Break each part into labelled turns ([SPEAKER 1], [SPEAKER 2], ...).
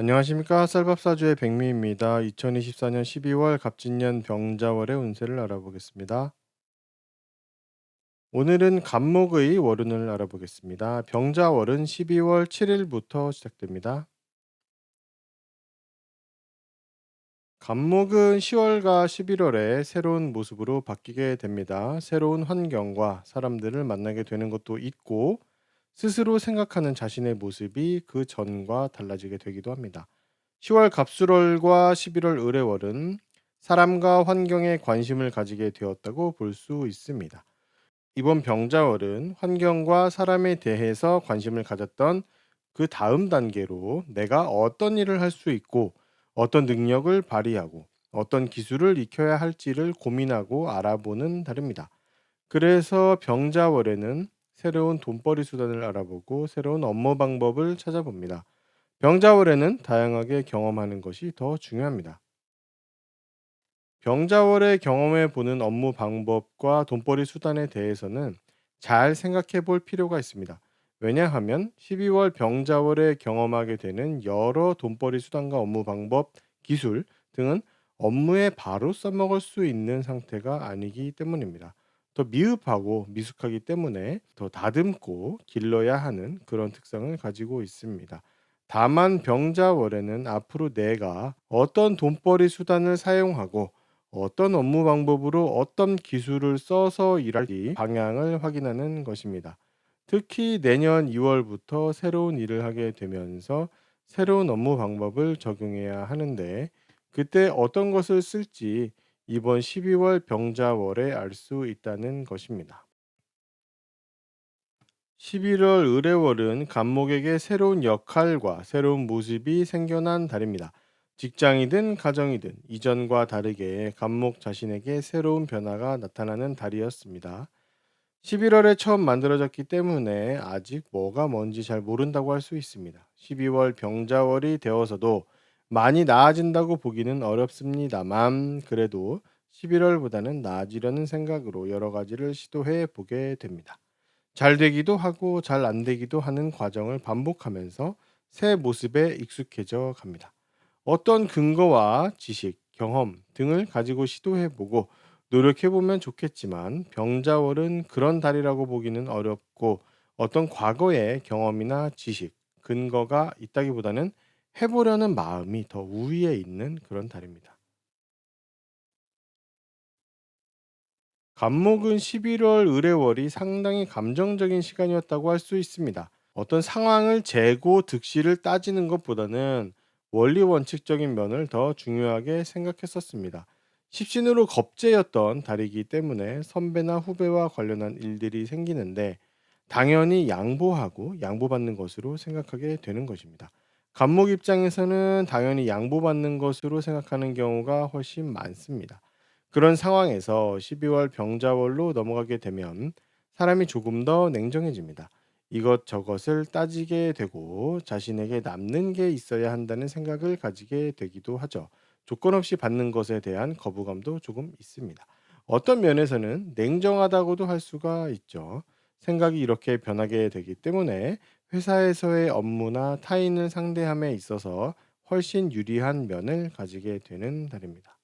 [SPEAKER 1] 안녕하십니까. 쌀밥사주의 백미입니다. 2024년 12월 갑진년 병자월의 운세를 알아보겠습니다. 오늘은 갑목의 월운을 알아보겠습니다. 병자월은 12월 7일부터 시작됩니다. 갑목은 10월과 11월에 새로운 모습으로 바뀌게 됩니다. 새로운 환경과 사람들을 만나게 되는 것도 있고, 스스로 생각하는 자신의 모습이 그 전과 달라지게 되기도 합니다. 10월 갑술월과 11월 을해월은 사람과 환경에 관심을 가지게 되었다고 볼 수 있습니다. 이번 병자월은 환경과 사람에 대해서 관심을 가졌던 그 다음 단계로 내가 어떤 일을 할 수 있고 어떤 능력을 발휘하고 어떤 기술을 익혀야 할지를 고민하고 알아보는 달입니다. 그래서 병자월에는 새로운 돈벌이 수단을 알아보고 새로운 업무 방법을 찾아봅니다. 병자월에는 다양하게 경험하는 것이 더 중요합니다. 병자월에 경험해 보는 업무 방법과 돈벌이 수단에 대해서는 잘 생각해 볼 필요가 있습니다. 왜냐하면 12월 병자월에 경험하게 되는 여러 돈벌이 수단과 업무 방법, 기술 등은 업무에 바로 써먹을 수 있는 상태가 아니기 때문입니다. 더 미흡하고 미숙하기 때문에 더 다듬고 길러야 하는 그런 특성을 가지고 있습니다. 다만 병자월에는 앞으로 내가 어떤 돈벌이 수단을 사용하고 어떤 업무 방법으로 어떤 기술을 써서 일할지 방향을 확인하는 것입니다. 특히 내년 2월부터 새로운 일을 하게 되면서 새로운 업무 방법을 적용해야 하는데 그때 어떤 것을 쓸지 이번 12월 병자월에 알 수 있다는 것입니다. 11월 의뢰월은 간목에게 새로운 역할과 새로운 모습이 생겨난 달입니다. 직장이든 가정이든 이전과 다르게 간목 자신에게 새로운 변화가 나타나는 달이었습니다. 11월에 처음 만들어졌기 때문에 아직 뭐가 뭔지 잘 모른다고 할 수 있습니다. 12월 병자월이 되어서도 많이 나아진다고 보기는 어렵습니다만 그래도 11월보다는 나아지려는 생각으로 여러 가지를 시도해 보게 됩니다. 잘 되기도 하고 잘 안 되기도 하는 과정을 반복하면서 새 모습에 익숙해져 갑니다. 어떤 근거와 지식, 경험 등을 가지고 시도해 보고 노력해 보면 좋겠지만 병자월은 그런 달이라고 보기는 어렵고 어떤 과거의 경험이나 지식, 근거가 있다기보다는 해보려는 마음이 더 우위에 있는 그런 달입니다. 간목은 11월 의뢰월이 상당히 감정적인 시간이었다고 할 수 있습니다. 어떤 상황을 재고 득실을 따지는 것보다는 원리 원칙적인 면을 더 중요하게 생각했었습니다. 십신으로 겁재였던 달이기 때문에 선배나 후배와 관련한 일들이 생기는데 당연히 양보하고 양보받는 것으로 생각하게 되는 것입니다. 간목 입장에서는 당연히 양보받는 것으로 생각하는 경우가 훨씬 많습니다. 그런 상황에서 12월 병자월로 넘어가게 되면 사람이 조금 더 냉정해집니다. 이것저것을 따지게 되고 자신에게 남는 게 있어야 한다는 생각을 가지게 되기도 하죠. 조건 없이 받는 것에 대한 거부감도 조금 있습니다. 어떤 면에서는 냉정하다고도 할 수가 있죠. 생각이 이렇게 변하게 되기 때문에 회사에서의 업무나 타인을 상대함에 있어서 훨씬 유리한 면을 가지게 되는 달입니다.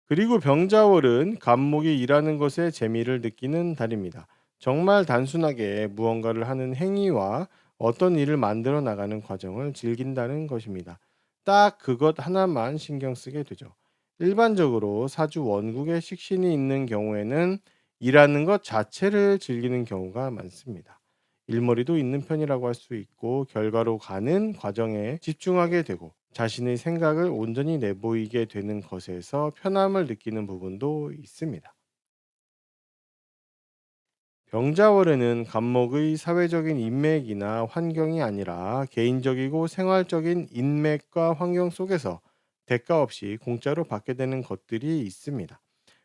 [SPEAKER 1] 그리고 병자월은 간목이 일하는 것에 재미를 느끼는 달입니다. 정말 단순하게 무언가를 하는 행위와 어떤 일을 만들어 나가는 과정을 즐긴다는 것입니다. 딱 그것 하나만 신경 쓰게 되죠. 일반적으로 사주 원국에 식신이 있는 경우에는 일하는 것 자체를 즐기는 경우가 많습니다. 일머리도 있는 편이라고 할 수 있고 결과로 가는 과정에 집중하게 되고 자신의 생각을 온전히 내보이게 되는 것에서 편함을 느끼는 부분도 있습니다. 병자월에는 간목의 사회적인 인맥이나 환경이 아니라 개인적이고 생활적인 인맥과 환경 속에서 대가 없이 공짜로 받게 되는 것들이 있습니다.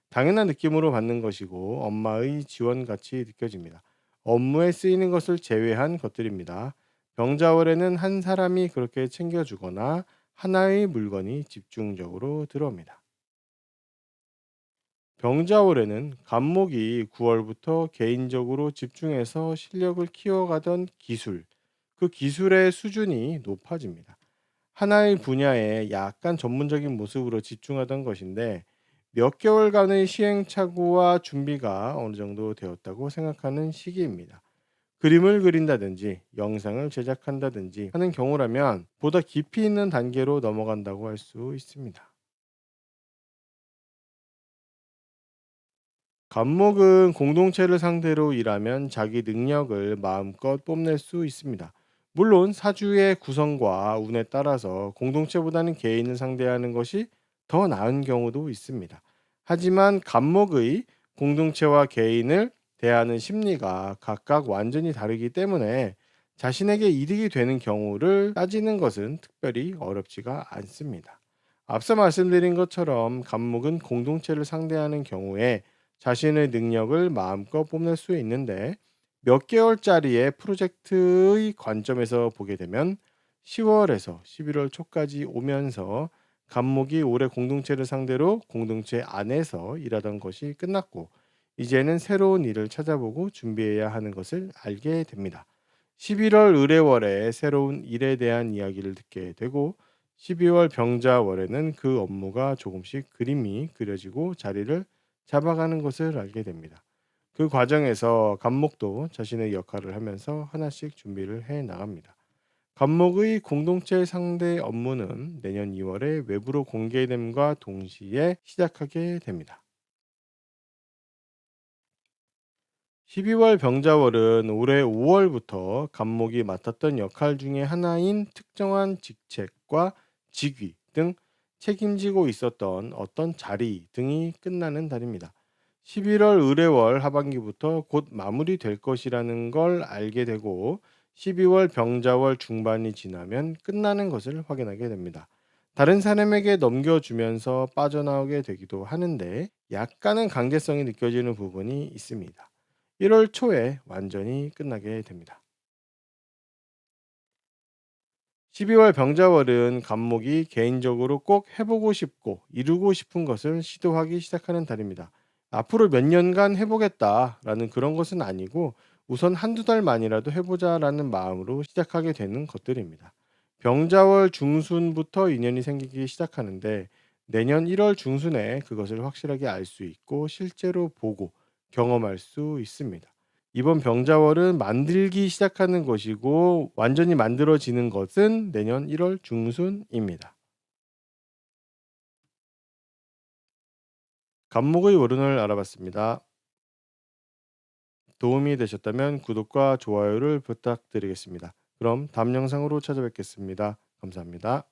[SPEAKER 1] 당연한 느낌으로 받는 것이고 엄마의 지원같이 느껴집니다. 업무에 쓰이는 것을 제외한 것들입니다. 병자월에는 한 사람이 그렇게 챙겨주거나 하나의 물건이 집중적으로 들어옵니다. 병자월에는 간목이 9월부터 개인적으로 집중해서 실력을 키워가던 기술, 그 기술의 수준이 높아집니다. 하나의 분야에 약간 전문적인 모습으로 집중하던 것인데 몇 개월간의 시행착오와 준비가 어느 정도 되었다고 생각하는 시기입니다. 그림을 그린다든지 영상을 제작한다든지 하는 경우라면 보다 깊이 있는 단계로 넘어간다고 할 수 있습니다. 감목은 공동체를 상대로 일하면 자기 능력을 마음껏 뽐낼 수 있습니다. 물론 사주의 구성과 운에 따라서 공동체보다는 개인을 상대하는 것이 더 나은 경우도 있습니다. 하지만 감목의 공동체와 개인을 대하는 심리가 각각 완전히 다르기 때문에 자신에게 이득이 되는 경우를 따지는 것은 특별히 어렵지가 않습니다. 앞서 말씀드린 것처럼 감목은 공동체를 상대하는 경우에 자신의 능력을 마음껏 뽐낼 수 있는데 몇 개월짜리의 프로젝트의 관점에서 보게 되면 10월에서 11월 초까지 오면서 감목이 올해 공동체를 상대로 공동체 안에서 일하던 것이 끝났고 이제는 새로운 일을 찾아보고 준비해야 하는 것을 알게 됩니다. 11월 의뢰월에 새로운 일에 대한 이야기를 듣게 되고 12월 병자월에는 그 업무가 조금씩 그림이 그려지고 자리를 잡아가는 것을 알게 됩니다. 그 과정에서 감목도 자신의 역할을 하면서 하나씩 준비를 해 나갑니다. 감목의 공동체 상대 업무는 내년 2월에 외부로 공개됨과 동시에 시작하게 됩니다. 12월 병자월은 올해 5월부터 감목이 맡았던 역할 중에 하나인 특정한 직책과 직위 등 책임지고 있었던 어떤 자리 등이 끝나는 달입니다. 11월 의뢰월 하반기부터 곧 마무리될 것이라는 걸 알게 되고 12월 병자월 중반이 지나면 끝나는 것을 확인하게 됩니다. 다른 사람에게 넘겨주면서 빠져나오게 되기도 하는데 약간은 강제성이 느껴지는 부분이 있습니다. 1월 초에 완전히 끝나게 됩니다. 12월 병자월은 간목이 개인적으로 꼭 해보고 싶고 이루고 싶은 것을 시도하기 시작하는 달입니다. 앞으로 몇 년간 해보겠다라는 그런 것은 아니고 우선 한두 달만이라도 해보자라는 마음으로 시작하게 되는 것들입니다. 병자월 중순부터 인연이 생기기 시작하는데 내년 1월 중순에 그것을 확실하게 알 수 있고 실제로 보고 경험할 수 있습니다. 이번 병자월은 만들기 시작하는 것이고 완전히 만들어지는 것은 내년 1월 중순입니다. 간목의 월운을 알아봤습니다. 도움이 되셨다면 구독과 좋아요를 부탁드리겠습니다. 그럼 다음 영상으로 찾아뵙겠습니다. 감사합니다.